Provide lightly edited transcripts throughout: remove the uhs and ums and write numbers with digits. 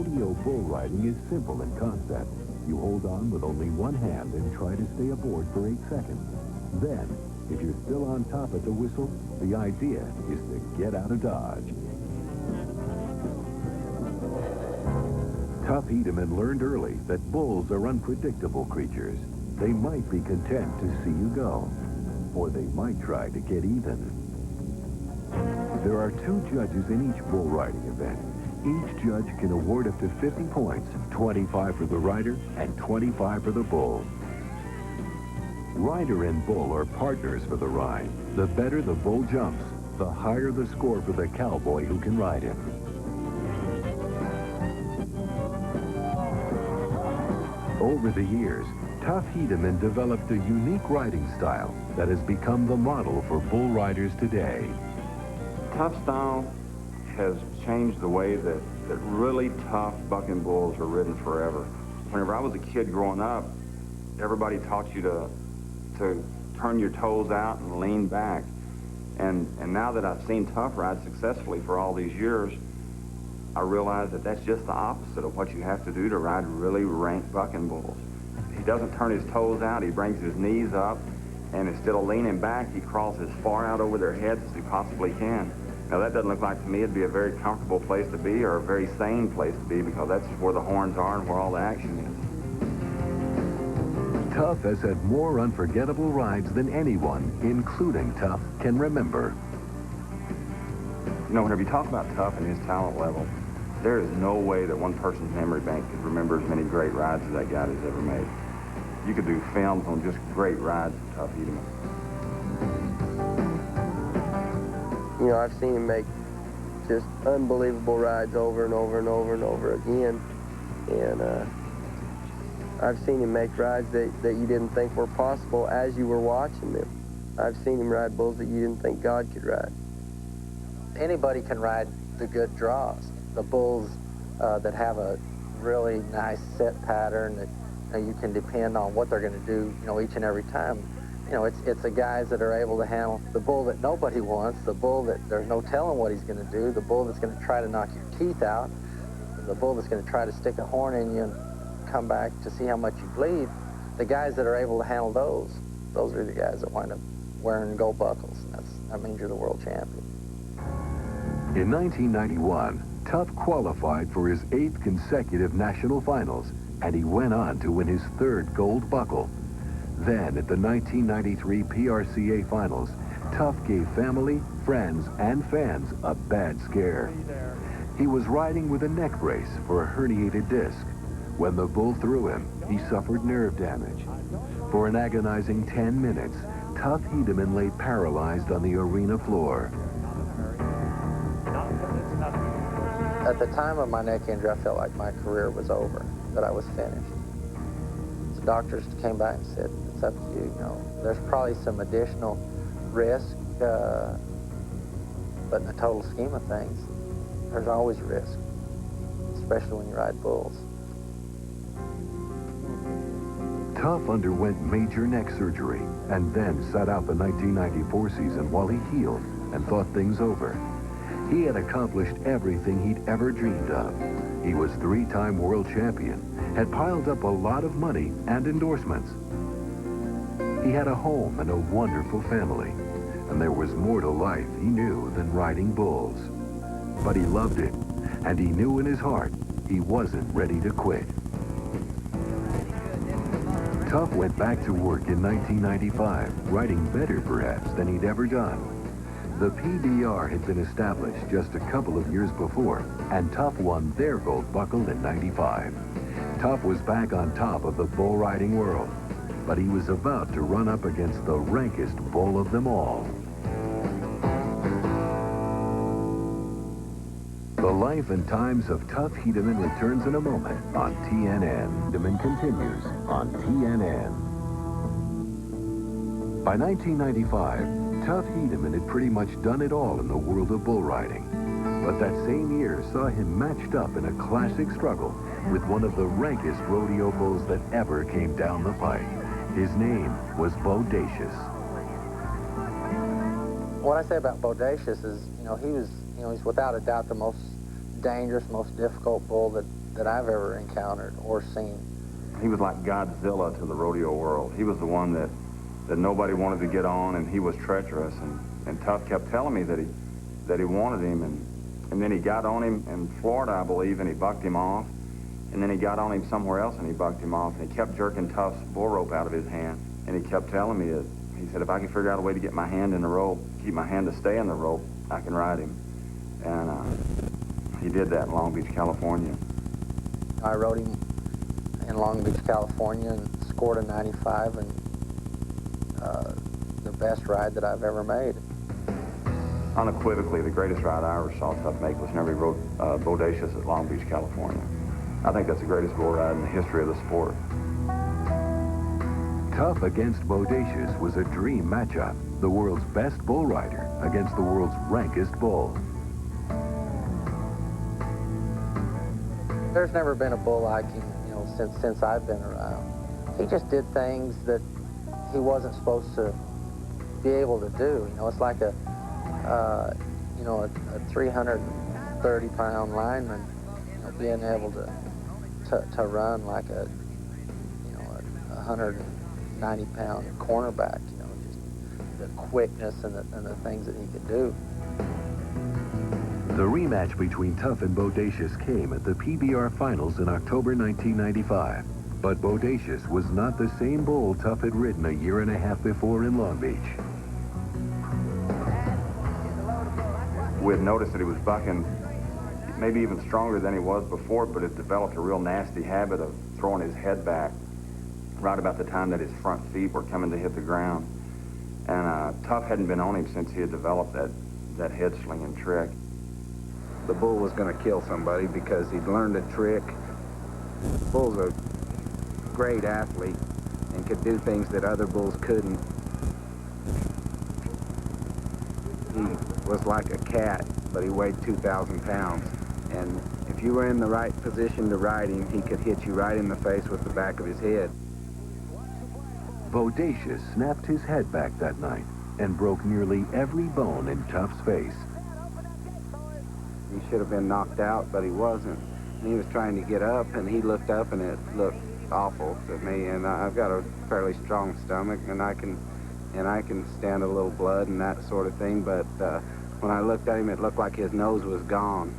Rodeo bull riding is simple in concept. You hold on with only one hand and try to stay aboard for 8 seconds. Then, if you're still on top at the whistle, the idea is to get out of Dodge. Tuff Hedeman learned early that bulls are unpredictable creatures. They might be content to see you go, or they might try to get even. There are 2 judges in each bull riding event. Each judge can award up to 50 points, 25 for the rider and 25 for the bull. Rider and bull are partners for the ride. The better the bull jumps, the higher the score for the cowboy who can ride him. Over the years, Tuff Hedeman developed a unique riding style that has become the model for bull riders today. Tuff style has changed the way that really tough bucking bulls are ridden forever. Whenever I was a kid growing up, everybody taught you to turn your toes out and lean back. And now that I've seen Tuff ride successfully for all these years, I realize that that's just the opposite of what you have to do to ride really rank bucking bulls. He doesn't turn his toes out, he brings his knees up, and instead of leaning back, he crawls as far out over their heads as he possibly can. Now that doesn't look like to me it'd be a very comfortable place to be or a very sane place to be, because that's just where the horns are and where all the action is. Tuff has had more unforgettable rides than anyone, including Tuff, can remember. You know, whenever you talk about Tuff and his talent level, there is no way that one person's memory bank could remember as many great rides as that guy has ever made. You could do films on just great rides of Tuff Hedeman. You know, I've seen him make just unbelievable rides over and over and over and over again. And I've seen him make rides that you didn't think were possible as you were watching them. I've seen him ride bulls that you didn't think God could ride. Anybody can ride the good draws. The bulls that have a really nice set pattern that you can depend on what they're going to do, each and every time. It's the guys that are able to handle the bull that nobody wants, the bull that there's no telling what he's going to do, the bull that's going to try to knock your teeth out, the bull that's going to try to stick a horn in you and come back to see how much you bleed. The guys that are able to handle those are the guys that wind up wearing gold buckles. That means you're the world champion. In 1991, Tuff qualified for his 8th consecutive national finals, and he went on to win his 3rd gold buckle. Then, at the 1993 PRCA finals, Tuff gave family, friends, and fans a bad scare. He was riding with a neck brace for a herniated disc. When the bull threw him, he suffered nerve damage. For an agonizing 10 minutes, Tuff Hedeman lay paralyzed on the arena floor. At the time of my neck injury, I felt like my career was over, that I was finished. The doctors came back and said, it's up to you, there's probably some additional risk, but in the total scheme of things, there's always risk, especially when you ride bulls. Tuff underwent major neck surgery and then sat out the 1994 season while he healed and thought things over. He had accomplished everything he'd ever dreamed of. He was 3-time world champion, had piled up a lot of money and endorsements. He had a home and a wonderful family, and there was more to life, he knew, than riding bulls. But he loved it, and he knew in his heart he wasn't ready to quit. Tuff went back to work in 1995, riding better perhaps than he'd ever done. The PBR had been established just a couple of years before, and Tuff won their gold buckle in '95. Tuff was back on top of the bull riding world, but he was about to run up against the rankest bull of them all. The life and times of Tuff Hedeman returns in a moment on TNN. Hedeman continues on TNN. By 1995, Tuff Hedeman had pretty much done it all in the world of bull riding. But that same year saw him matched up in a classic struggle with one of the rankest rodeo bulls that ever came down the pike. His name was Bodacious. What I say about Bodacious is, he's without a doubt the most dangerous, most difficult bull that that I've ever encountered or seen. He was like Godzilla to the rodeo world. He was the one that nobody wanted to get on, and he was treacherous. And Tuff kept telling me that he wanted him, and then he got on him in Florida, I believe, and he bucked him off. And then he got on him somewhere else, and he bucked him off. And he kept jerking Tuff's bull rope out of his hand. And he kept telling me that, he said, if I can figure out a way to get my hand in the rope, keep my hand to stay in the rope, I can ride him. And he did that in Long Beach, California. I rode him in Long Beach, California, and scored a 95, and the best ride that I've ever made. Unequivocally, the greatest ride I ever saw Tuff make was whenever he rode Bodacious at Long Beach, California. I think that's the greatest bull ride in the history of the sport. Tuff against Bodacious was a dream matchup. The world's best bull rider against the world's rankest bull. There's never been a bull like him, you know, since I've been around. He just did things that he wasn't supposed to be able to do. You know, it's like a 330-pound lineman, you know, being able to run like a 190-pound cornerback. You know, just the quickness and the things that he could do. The rematch between Tuff and Bodacious came at the PBR Finals in October 1995. But Bodacious was not the same bull Tuff had ridden a year and a half before in Long Beach. We had noticed that he was bucking maybe even stronger than he was before, but had developed a real nasty habit of throwing his head back right about the time that his front feet were coming to hit the ground. And Tuff hadn't been on him since he had developed that head slinging trick. The bull was going to kill somebody because he'd learned a trick. The bull's a great athlete and could do things that other bulls couldn't. He was like a cat, but he weighed 2,000 pounds. And if you were in the right position to ride him, he could hit you right in the face with the back of his head. Bodacious snapped his head back that night and broke nearly every bone in Tuff's face. He should have been knocked out, but he wasn't. And he was trying to get up, and he looked up, and it looked awful to me. And I've got a fairly strong stomach, and I can stand a little blood and that sort of thing. But when I looked at him, it looked like his nose was gone.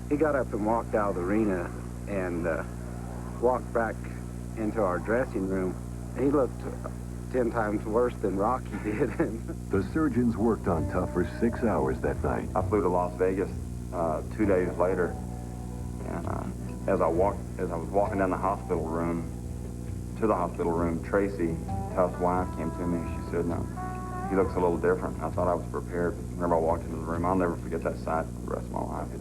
He got up and walked out of the arena and walked back into our dressing room. And he looked 10 times worse than Rocky did. The surgeons worked on Tuff for 6 hours that night. I flew to Las Vegas 2 days later, and as I was walking down the hospital room, Tracy, Tuff's wife, came to me. She said, "No, he looks a little different." I thought I was prepared. Whenever I walked into the room, I'll never forget that sight for the rest of my life.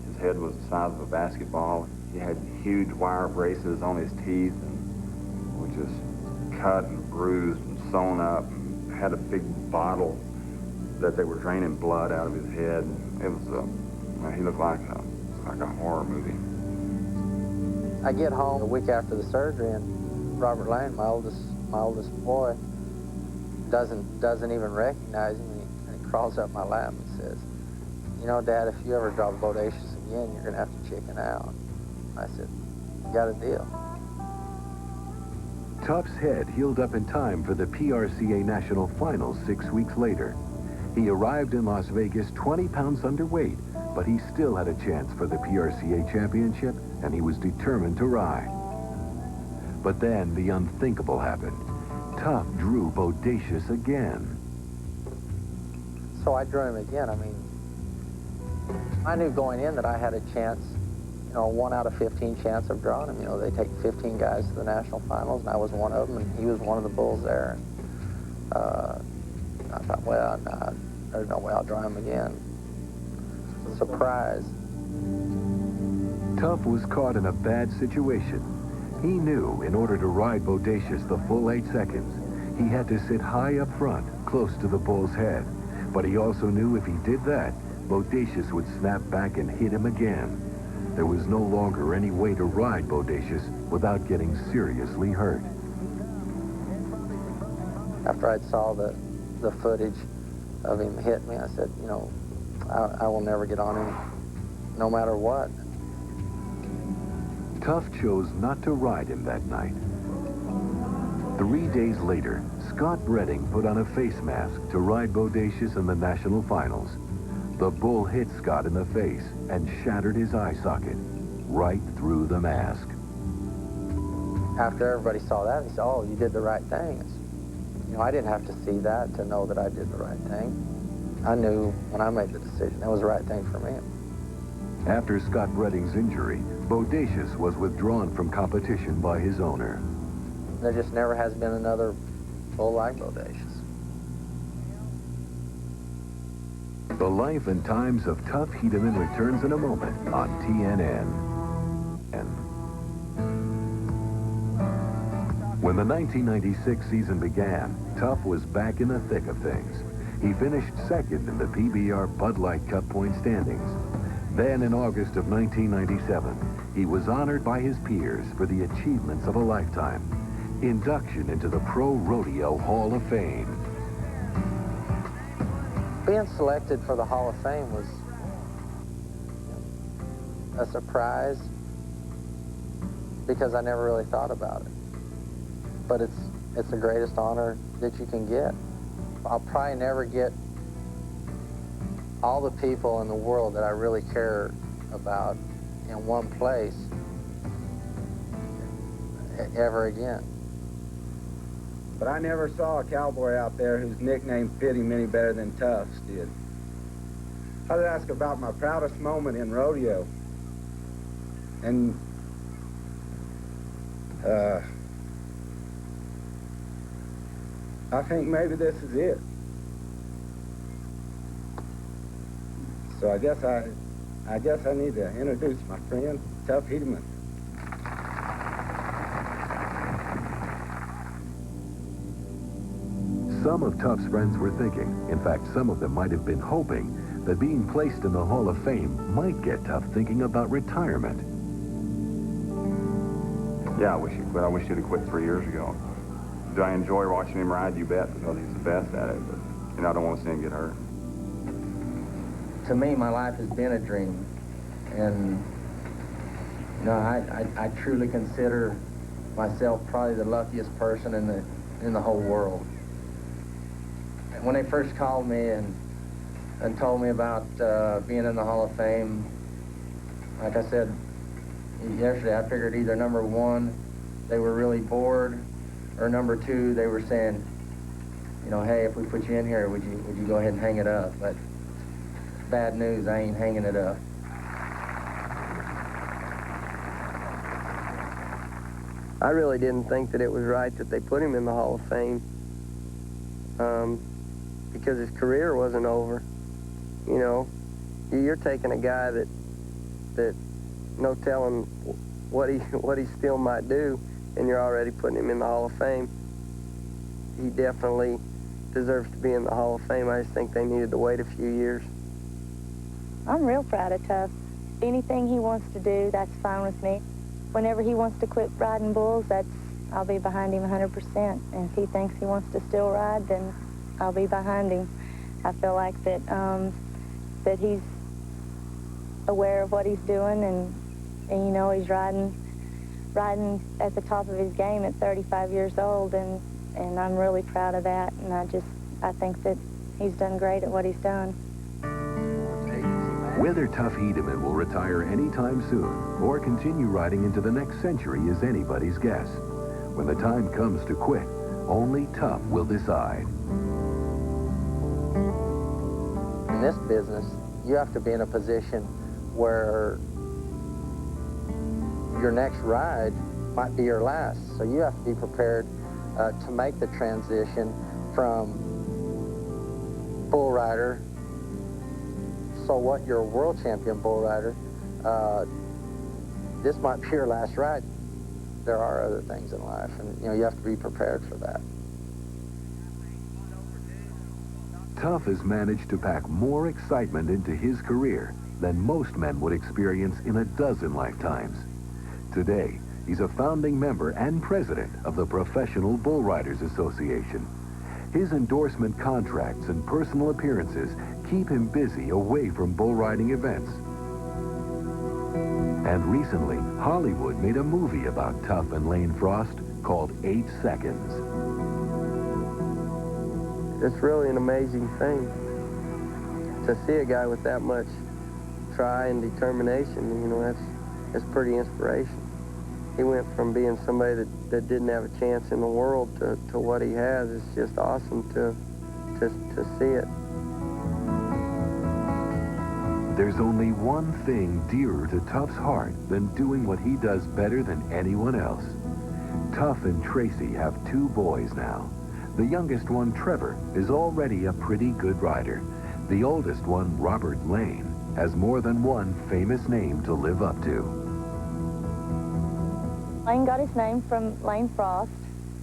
His head was the size of a basketball. He had huge wire braces on his teeth, and was just cut and bruised and sewn up, and had a big bottle that they were draining blood out of his head. It was he looked like a horror movie. I get home a week after the surgery, and Robert Lane, my oldest boy, doesn't even recognize me, and he crawls up my lap and says, "You know, Dad, if you ever draw Bodacious again, you're gonna have to chicken out." I said, "You got a deal." Tuff's head healed up in time for the PRCA National Finals 6 weeks later. He arrived in Las Vegas 20 pounds underweight, but he still had a chance for the PRCA championship, and he was determined to ride. But then the unthinkable happened. Tuff drew Bodacious again. So I drew him again. I mean, I knew going in that I had a chance, you know, 1 out of 15 chance of drawing him. You know, they take 15 guys to the national finals, and I was one of them, and he was one of the bulls there. I thought, well, nah, there's no way I'll draw him again. Surprise. Tuff was caught in a bad situation. He knew in order to ride Bodacious the full 8 seconds, he had to sit high up front, close to the bull's head. But he also knew if he did that, Bodacious would snap back and hit him again. There was no longer any way to ride Bodacious without getting seriously hurt. After I saw the footage of him hit me, I said, you know, I will never get on him, no matter what. Tuff chose not to ride him that night. 3 days later, Scott Redding put on a face mask to ride Bodacious in the national finals. The bull hit Scott in the face and shattered his eye socket right through the mask. After everybody saw that, they said, "Oh, you did the right thing." You know, I didn't have to see that to know that I did the right thing. I knew when I made the decision that was the right thing for me. After Scott Redding's injury, Bodacious was withdrawn from competition by his owner. There just never has been another bull like Bodacious. The life and times of Tuff Hedeman returns in a moment on TNN. When the 1996 season began, Tuff was back in the thick of things. He finished second in the PBR Bud Light Cup point standings. Then in August of 1997, he was honored by his peers for the achievements of a lifetime. Induction into the Pro Rodeo Hall of Fame. Being selected for the Hall of Fame was a surprise because I never really thought about it. But it's the greatest honor that you can get. I'll probably never get all the people in the world that I really care about in one place ever again. But I never saw a cowboy out there whose nickname fit him any better than Tuff's did. I'd ask about my proudest moment in rodeo. And, I think maybe this is it. So I guess I need to introduce my friend, Tuff Hedeman. Some of Tuff's friends were thinking, in fact, some of them might have been hoping, that being placed in the Hall of Fame might get Tuff thinking about retirement. Yeah, I wish he'd quit. I wish he'd have quit 3 years ago. Do I enjoy watching him ride? You bet, because he's the best at it. But you know, I don't want to see him get hurt. To me, my life has been a dream, and you know, I truly consider myself probably the luckiest person in the whole world. And when they first called me and told me about being in the Hall of Fame, like I said yesterday, I figured either number one, they were really bored, or number two, they were saying, you know, hey, if we put you in here, would you go ahead and hang it up? But bad news, I ain't hanging it up. I really didn't think that it was right that they put him in the Hall of Fame because his career wasn't over. You know, you're taking a guy that no telling what he still might do, and you're already putting him in the Hall of Fame. He definitely deserves to be in the Hall of Fame. I just think they needed to wait a few years. I'm real proud of Tuff. Anything he wants to do, that's fine with me. Whenever he wants to quit riding bulls, I'll be behind him 100%. And if he thinks he wants to still ride, then I'll be behind him. I feel like that that he's aware of what he's doing, and you know, he's riding at the top of his game at 35 years old, and I'm really proud of that. And I think that he's done great at what he's done. Whether Tuff Hedeman will retire anytime soon or continue riding into the next century is anybody's guess. When the time comes to quit, only Tuff will decide. In this business, you have to be in a position where your next ride might be your last. So you have to be prepared to make the transition from bull rider. So what, you're a world champion bull rider, this might be your last ride. There are other things in life, and you know, you have to be prepared for that. Tuff has managed to pack more excitement into his career than most men would experience in a dozen lifetimes. Today, he's a founding member and president of the Professional Bull Riders Association. His endorsement contracts and personal appearances keep him busy away from bull riding events. And recently, Hollywood made a movie about Tuff and Lane Frost called 8 Seconds. It's really an amazing thing to see a guy with that much try and determination. You know, that's pretty inspirational. He went from being somebody that didn't have a chance in the world to what he has. It's just awesome to see it. There's only one thing dearer to Tuff's heart than doing what he does better than anyone else. Tuff and Tracy have 2 boys now. The youngest one, Trevor, is already a pretty good rider. The oldest one, Robert Lane, has more than one famous name to live up to. Lane got his name from Lane Frost.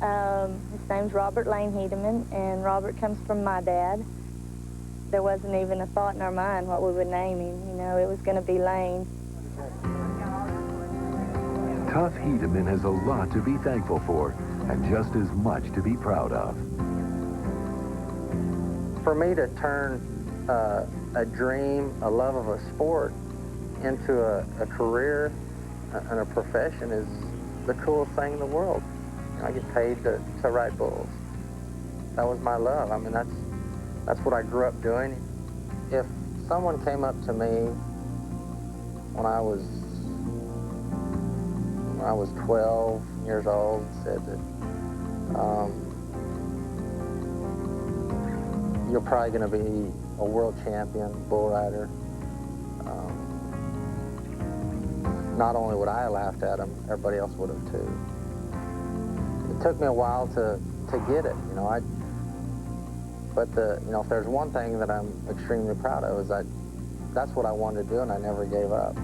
His name's Robert Lane Hedeman, and Robert comes from my dad. There wasn't even a thought in our mind what we would name him. You know, it was going to be Lane. Tuff Hedeman has a lot to be thankful for and just as much to be proud of. For me to turn a dream, a love of a sport, into a career and a profession is the coolest thing in the world. I get paid to ride bulls. That was my love. I mean, that's what I grew up doing. If someone came up to me when I was 12 years old and said that you're probably going to be a world champion bull rider, not only would I have laughed at him, everybody else would have too. It took me a while to get it, you know. But if there's one thing that I'm extremely proud of is that's what I wanted to do, and I never gave up.